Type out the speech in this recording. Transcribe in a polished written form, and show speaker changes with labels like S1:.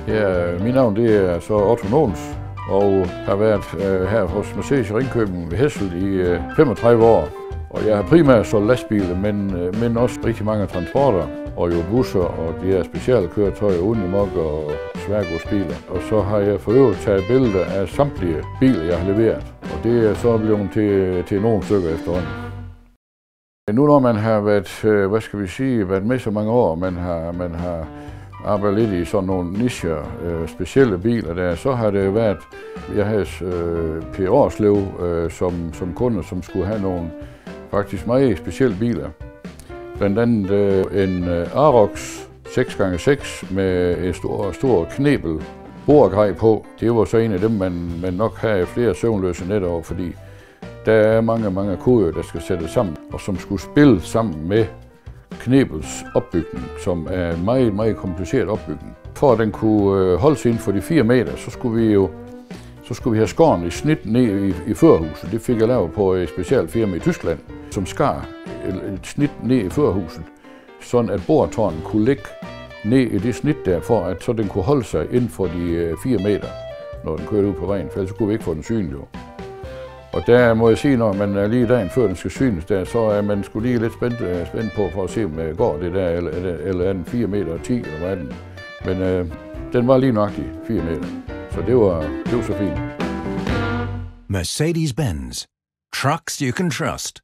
S1: Ja, mit navn det er så Otto Nons, og har været her hos Mercedes i Ringkøbing ved Hessel i 35 år. Og jeg har primært solgt lastbiler, men også rigtig mange transporter, og jo busser og de her specielle køretøjer, Unimog og sværgodsbiler. Og så har jeg for øvrigt taget billeder af samtlige biler, jeg har leveret, og det er så blevet til nogle stykker efterhånden. Nu når man har været med så mange år, man har arbejdet lidt i sådan nogle nicher, specielle biler der, så har det været, jeg havde P. Årslev som kunde, som skulle have nogle faktisk meget specielle biler. Blandt andet en Arox 6x6 med en stor knebel bordgrej på. Det var så en af dem, man nok havde flere søvnløse nætter over, fordi der er mange koder, der skal sættes sammen, og som skulle spille sammen med knebels opbygning, som er en meget kompliceret opbygning. For at den kunne holde sig inden for de 4 meter, så skulle vi have skåren i snit ned i førerhuset. Det fik jeg lavet på et specielt firma i Tyskland, som skar et snit ned i førerhuset, sådan at bordtårnen kunne ligge ned i det snit der, for at så den kunne holde sig inden for de 4 meter, når den kørte ud på vejen, for ellers kunne vi ikke få den synlig. Og der må jeg sige, når man er lige dagen før den skal synes der, så er man sgu lige lidt spændt på for at se, om går det der, eller er den 4 meter og 10, eller hvad er den. Men den var lige nøjagtig 4 meter, så det var så fint.
S2: Mercedes-Benz. Trucks you can trust.